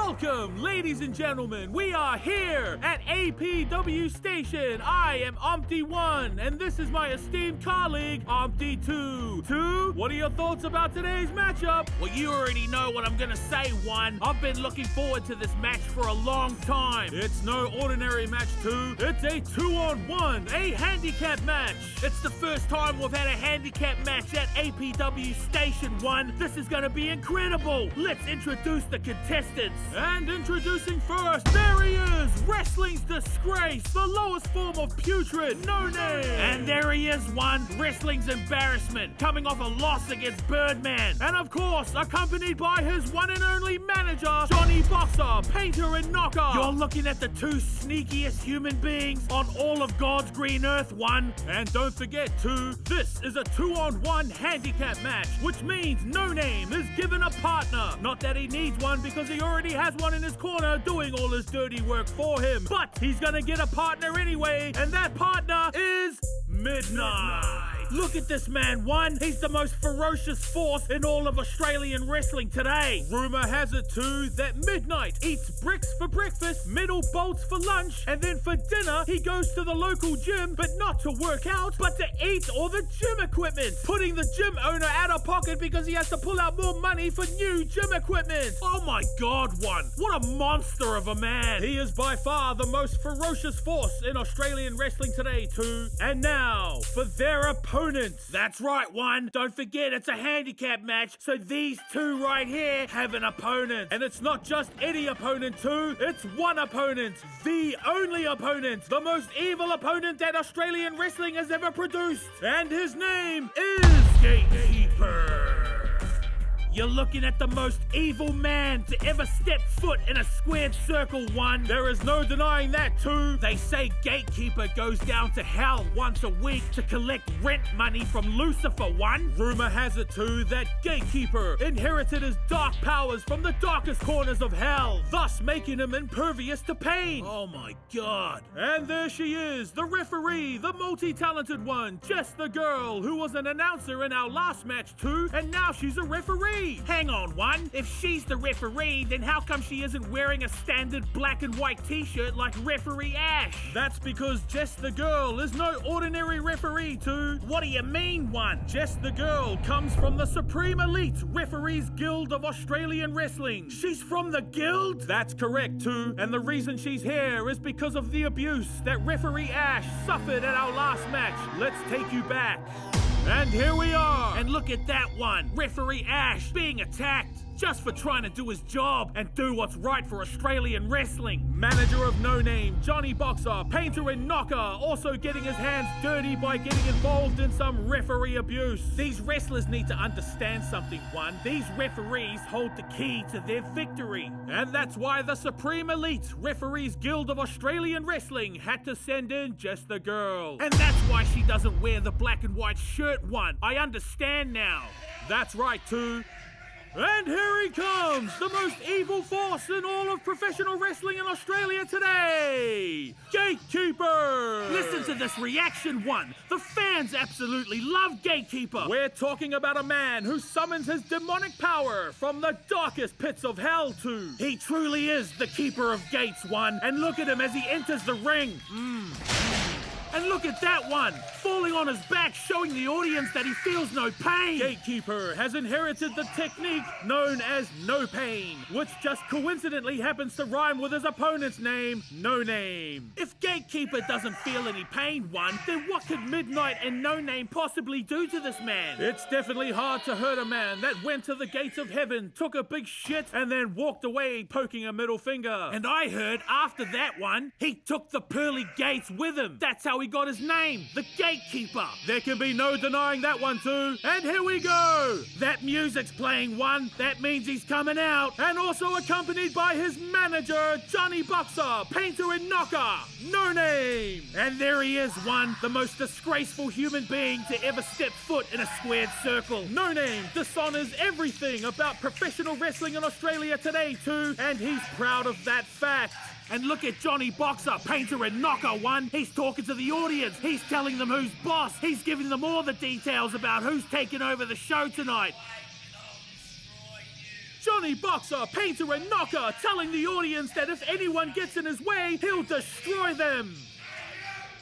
Welcome, ladies and gentlemen. We are here at APW Station. I am OMPT1, and this is my esteemed colleague, OMPT2. 2, what are your thoughts about today's matchup? Well, you already know what I'm gonna say, 1. I've been looking forward to this match for a long time. It's no ordinary match, 2. It's a 2-on-1, a handicap match. It's the first time we've had a handicap match at APW Station 1. This is gonna be incredible. Let's introduce the contestants. And introducing first, there he is, wrestling's disgrace, the lowest form of putrid, No Name. And there he is, 1, wrestling's embarrassment, coming off a loss against Birdman. And of course, accompanied by his one and only manager, Johnny Boxer, Painter and Knocker. You're looking at the 2 sneakiest human beings on all of God's green earth, 1. And don't forget, 2, this is a 2-on-1 handicap match, which means No Name is given a partner. Not that he needs one, because he already has one in his corner doing all his dirty work for him. But he's gonna get a partner anyway, and that partner is Midnight. Look at this man, 1. He's the most ferocious force in all of Australian wrestling today. Rumor has it too that Midnight eats bricks for breakfast, metal bolts for lunch, and then for dinner he goes to the local gym, but not to work out, but to eat all the gym equipment, putting the gym owner out of pocket because he has to pull out more money for new gym equipment. Oh my God, 1. What a monster of a man. He is by far the most ferocious force in Australian wrestling today, 2. And now, for their opponents. That's right, 1. Don't forget, it's a handicap match, so these 2 right here have an opponent. And it's not just any opponent, 2. It's one opponent. The only opponent. The most evil opponent that Australian wrestling has ever produced. And his name is Gatekeeper. You're looking at the most evil man to ever step foot in a squared circle, 1. There is no denying that, 2. They say Gatekeeper goes down to hell once a week to collect rent money from Lucifer, 1. Rumor has it too that Gatekeeper inherited his dark powers from the darkest corners of hell, thus making him impervious to pain. Oh my God. And there she is, the referee, the multi-talented one, Jess the girl, who was an announcer in our last match, 2, and now she's a referee. Hang on, 1. If she's the referee, then how come she isn't wearing a standard black and white t-shirt like Referee Ash? That's because Jess the girl is no ordinary referee, 2. What do you mean, 1? Jess the girl comes from the Supreme Elite Referees Guild of Australian Wrestling. She's from the guild? That's correct, 2. And the reason she's here is because of the abuse that Referee Ash suffered at our last match. Let's take you back. And here we are. And look at that, 1. Referee Ash being attacked just for trying to do his job and do what's right for Australian wrestling. Manager of No Name, Johnny Boxer, Painter and Knocker, also getting his hands dirty by getting involved in some referee abuse. These wrestlers need to understand something, 1. These referees hold the key to their victory. And that's why the Supreme Elite Referees Guild of Australian Wrestling had to send in Jess the girl. And that's why she doesn't wear the black and white shirt, 1. I understand now. That's right, 2. And here he comes, the most evil force in all of professional wrestling in Australia today, Gatekeeper! Listen to this reaction, 1. The fans absolutely love Gatekeeper. We're talking about a man who summons his demonic power from the darkest pits of hell, 2. He truly is the keeper of gates, 1. And look at him as he enters the ring. And look at that, 1, falling on his back, showing the audience that he feels no pain. Gatekeeper has inherited the technique known as No Pain, which just coincidentally happens to rhyme with his opponent's name, No Name. If Gatekeeper doesn't feel any pain, 1, then what could Midnight and No Name possibly do to this man? It's definitely hard to hurt a man that went to the gates of heaven, took a big shit, and then walked away poking a middle finger. And I heard after that, 1, he took the pearly gates with him. That's how he got his name, the Gatekeeper. There can be no denying that one, 2. And here we go. That music's playing, 1. That means he's coming out. And also accompanied by his manager, Johnny Boxer, Painter and Knocker, No Name. And there he is, 1, the most disgraceful human being to ever step foot in a squared circle. No Name dishonors everything about professional wrestling in Australia today, 2. And he's proud of that fact. And look at Johnny Boxer, Painter and Knocker, 1. He's talking to the audience. He's telling them who's boss. He's giving them all the details about who's taking over the show tonight. Johnny Boxer, Painter and Knocker telling the audience that if anyone gets in his way, he'll destroy them.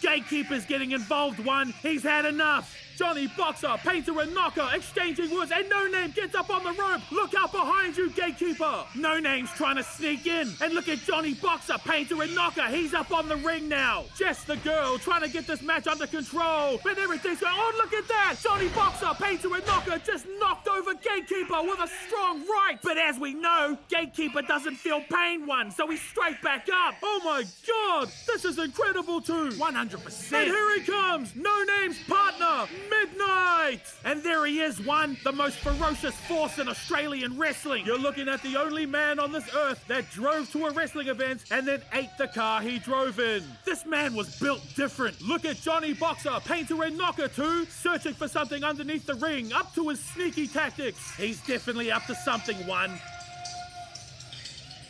Gatekeeper's getting involved, one. He's had enough. Johnny Boxer, Painter and Knocker exchanging words, and No Name gets up on the rope. Look out behind you, Gatekeeper. No Name's trying to sneak in. And look at Johnny Boxer, Painter and Knocker. He's up on the ring now. Jess the girl trying to get this match under control. But everything's going, oh, look at that. Johnny Boxer, Painter and Knocker just knocked over Gatekeeper with a strong right. But as we know, Gatekeeper doesn't feel pain, one, so he's straight back up. Oh my God, this is incredible too. 100%. And here he comes, No Name's partner, Midnight! And there he is, one, the most ferocious force in Australian wrestling. You're looking at the only man on this earth that drove to a wrestling event and then ate the car he drove in. This man was built different. Look at Johnny Boxer, Painter and Knocker too, searching for something underneath the ring, up to his sneaky tactics. He's definitely up to something, one.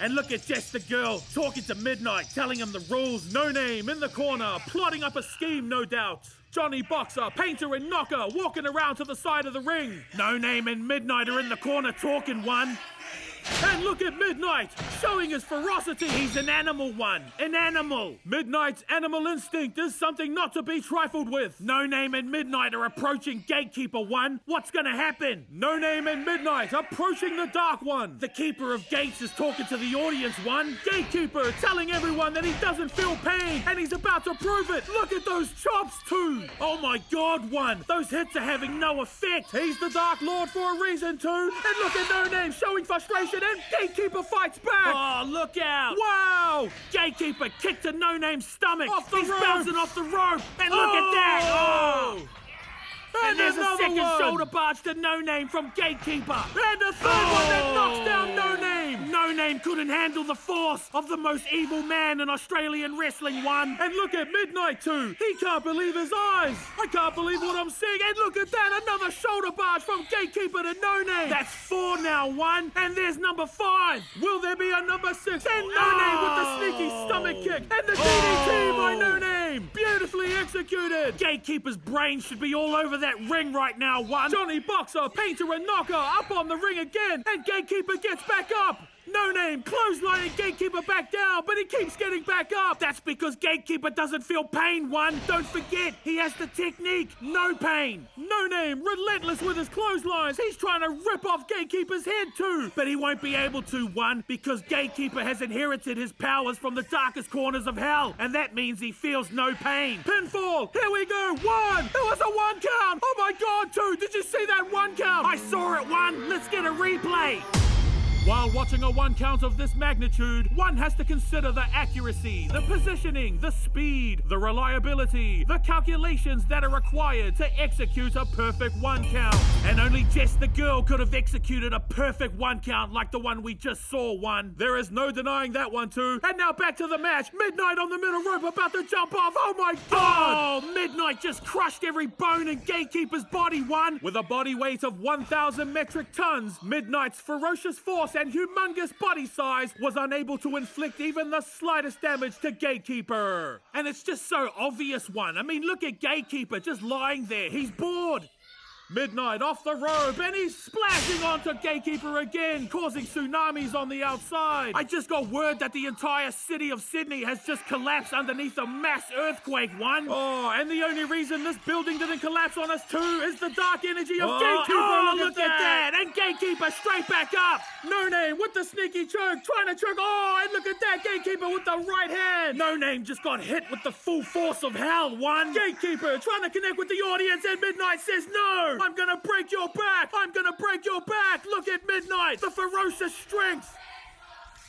And look at Jess the girl talking to Midnight, telling him the rules. No Name in the corner, plotting up a scheme, no doubt. Johnny Boxer, Painter and Knocker walking around to the side of the ring. No Name and Midnight are in the corner talking, one. And look at Midnight, showing his ferocity. He's an animal, one. An animal. Midnight's animal instinct is something not to be trifled with. No Name and Midnight are approaching Gatekeeper, one. What's gonna happen? No Name and Midnight approaching the Dark One. The Keeper of Gates is talking to the audience, one. Gatekeeper telling everyone that he doesn't feel pain, and he's about to prove it. Look at those chops, too. Oh my God, one. Those hits are having no effect. He's the Dark Lord for a reason, too. And look at No Name showing frustration. And Gatekeeper fights back! Oh, look out! Wow! Gatekeeper kicked to No Name's stomach! He's bouncing off the rope! And look at that! Oh! And there's a second shoulder barge to No Name from Gatekeeper. And a third one that knocks down No Name. No Name couldn't handle the force of the most evil man in Australian wrestling, one. And look at Midnight too. He can't believe his eyes. I can't believe what I'm seeing. And look at that, another shoulder barge from Gatekeeper to No Name. That's 4 now, one. And there's number 5. Will there be a number 6? And No Name with the sneaky stomach kick. And the DDT by No Name. Beautifully executed. Gatekeeper's brain should be all over that ring right now, one. Johnny Boxer, Painter and Knocker up on the ring again, and Gatekeeper gets back up. No Name clotheslining Gatekeeper back down, but he keeps getting back up. That's because Gatekeeper doesn't feel pain, one. Don't forget, he has the technique, no pain. No Name relentless with his clotheslines. He's trying to rip off Gatekeeper's head too, but he won't be able to, one, because Gatekeeper has inherited his powers from the darkest corners of hell, and that means he feels no pain. Pinfall, here we go, 1. It was a 1 count. Oh my God, 2. Did you see that 1 count? I saw it, 1. Let's get a replay. While watching a 1 count of this magnitude, one has to consider the accuracy, the positioning, the speed, the reliability, the calculations that are required to execute a perfect 1 count. And only Jess the girl could have executed a perfect 1 count like the one we just saw, one. There is no denying that one too. And now back to the match. Midnight on the middle rope about to jump off. Oh my God! Oh, Midnight just crushed every bone in Gatekeeper's body, one. With a body weight of 1,000 metric tons, Midnight's ferocious force and humongous body size was unable to inflict even the slightest damage to Gatekeeper. And it's just so obvious, one. I mean, look at Gatekeeper just lying there. He's bored. Midnight off the rope, and he's splashing onto Gatekeeper again, causing tsunamis on the outside. I just got word that the entire city of Sydney has just collapsed underneath a mass earthquake, one. Oh, and the only reason this building didn't collapse on us too is the dark energy of Gatekeeper. Oh, look at that. And Gatekeeper straight back up. No Name with the sneaky choke, trying to choke. Oh, and look at that, Gatekeeper with the right hand. No Name just got hit with the full force of hell, one. Gatekeeper trying to connect with the audience, and Midnight says no. I'm gonna break your back! I'm gonna break your back! Look at Midnight! The ferocious strength!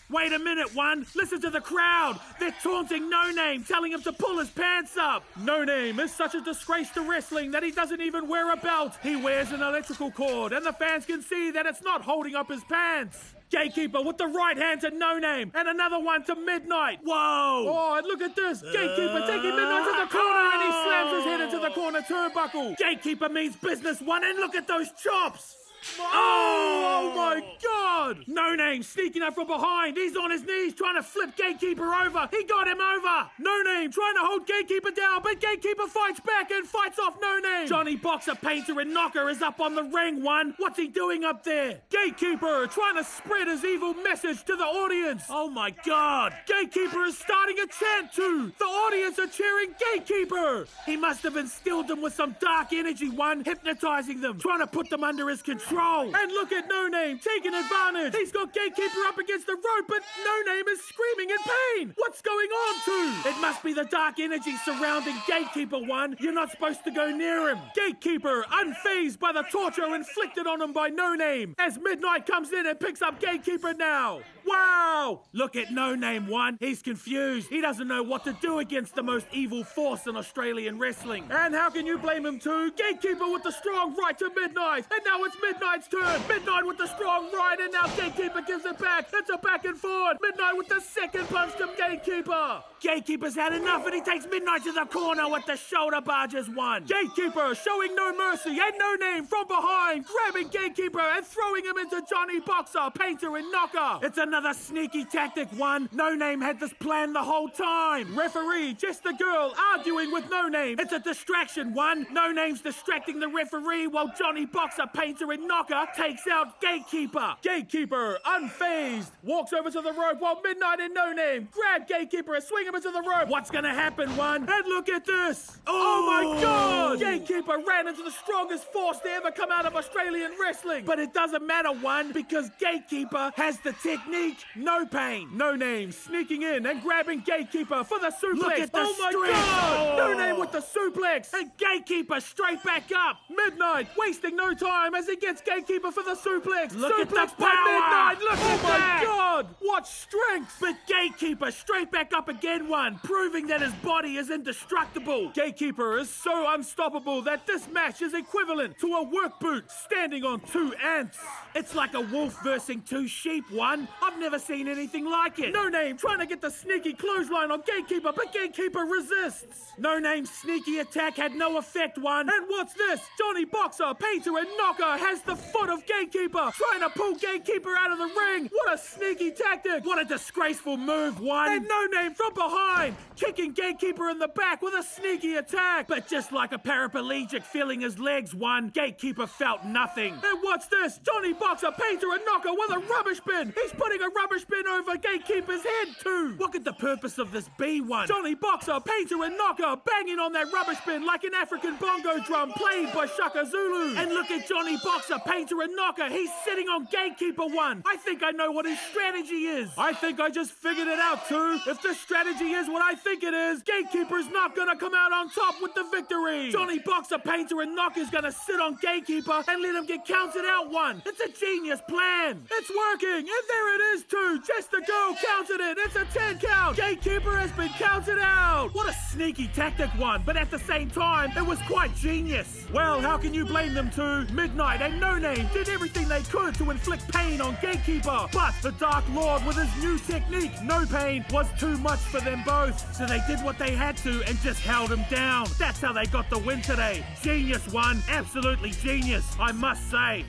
Wait a minute, one. Listen to the crowd. They're taunting No Name, telling him to pull his pants up. No Name is such a disgrace to wrestling that he doesn't even wear a belt. He wears an electrical cord, and the fans can see that it's not holding up his pants. Gatekeeper with the right hand to No Name, and another one to Midnight. Whoa! Oh, and look at this. Gatekeeper taking Midnight to the corner, and he slams his head into the corner turnbuckle. Gatekeeper means business, one, and look at those chops. Oh my God! No Name sneaking up from behind. He's on his knees trying to flip Gatekeeper over. He got him over. No Name trying to hold Gatekeeper down, but Gatekeeper fights back and fights off No Name. Johnny Boxer, Painter, and Knocker is up on the ring. What's he doing up there? Gatekeeper trying to spread his evil message to the audience. Oh my God! Gatekeeper is starting a chant too. The audience are cheering Gatekeeper. He must have instilled them with some dark energy, hypnotizing them, trying to put them under his control. And look at No Name taking advantage. He's got Gatekeeper up against the rope, but No Name is screaming in pain. What's going on too? It must be the dark energy surrounding Gatekeeper. You're not supposed to go near him. Gatekeeper unfazed by the torture inflicted on him by No Name as Midnight comes in and picks up Gatekeeper now. Wow! Look at No Name. He's confused. He doesn't know what to do against the most evil force in Australian wrestling. And how can you blame him too? Gatekeeper with the strong right to Midnight. And now it's Midnight's turn. Midnight with the strong right, and now Gatekeeper gives it back. It's a back and forward. Midnight with the second punch to Gatekeeper. Gatekeeper's had enough and he takes Midnight to the corner with the shoulder barges. Gatekeeper showing no mercy and No Name from behind, grabbing Gatekeeper and throwing him into Johnny Boxer, Painter, and Knocker. It's another sneaky tactic. No Name had this plan the whole time. Referee, just the girl, arguing with No Name. It's a distraction. No Name's distracting the referee while Johnny Boxer, Painter, and Knocker takes out Gatekeeper. Gatekeeper, unfazed, walks over to the rope while Midnight and No Name grab Gatekeeper and swing him into the rope. What's gonna happen, And look at this. Oh my God! Gatekeeper ran into the strongest force to ever come out of Australian wrestling. But it doesn't matter, because Gatekeeper has the technique. No pain. No Name sneaking in and grabbing Gatekeeper for the suplex. Look at the strength. God! No Name with the suplex. And Gatekeeper straight back up. Midnight wasting no time as he gets Gatekeeper for the suplex. Look at the power. Midnight. Look at that. Oh my God! What strength! But Gatekeeper straight back up again, proving that his body is indestructible. Gatekeeper is so unstoppable that this match is equivalent to a work boot standing on two ants. It's like a wolf versing two sheep. I've never seen anything like it. No Name trying to get the sneaky clothesline on Gatekeeper, but Gatekeeper resists. No Name's sneaky attack had no effect. And what's this? Johnny Boxer, Painter, and Knocker has the foot of Gatekeeper, trying to pull Gatekeeper out of the ring. What a sneaky tactic. What a disgraceful move. And No Name from behind, kicking Gatekeeper in the back with a sneaky attack. But just like a paraplegic feeling his legs, Gatekeeper felt nothing. And what's this? Johnny Boxer, Painter, and Knocker with a rubbish bin. He's putting a rubbish bin over Gatekeeper's head too. What could the purpose of this be? Johnny Boxer, Painter, and Knocker banging on that rubbish bin like an African bongo drum played by Shaka Zulu. And look at Johnny Boxer, Painter, and Knocker. He's sitting on Gatekeeper. I think I know what his strategy is. I think I just figured it out too. If the strategy is what I think it is, Gatekeeper's not gonna come out on top with the victory. Johnny Boxer, Painter, and Knocker's gonna sit on Gatekeeper and let him get counted out. It's a genius plan. It's working, and there it is too. Just the girl counted it. It's a 10 count. Gatekeeper has been counted out. What a sneaky tactic, but at the same time, it was quite genius. Well, how can you blame them too? Midnight and No Name did everything they could to inflict pain on Gatekeeper, but the Dark Lord with his new technique, No Pain, was too much for them both. So they did what they had to and just held him down. That's how they got the win today. Genius. Absolutely genius, I must say.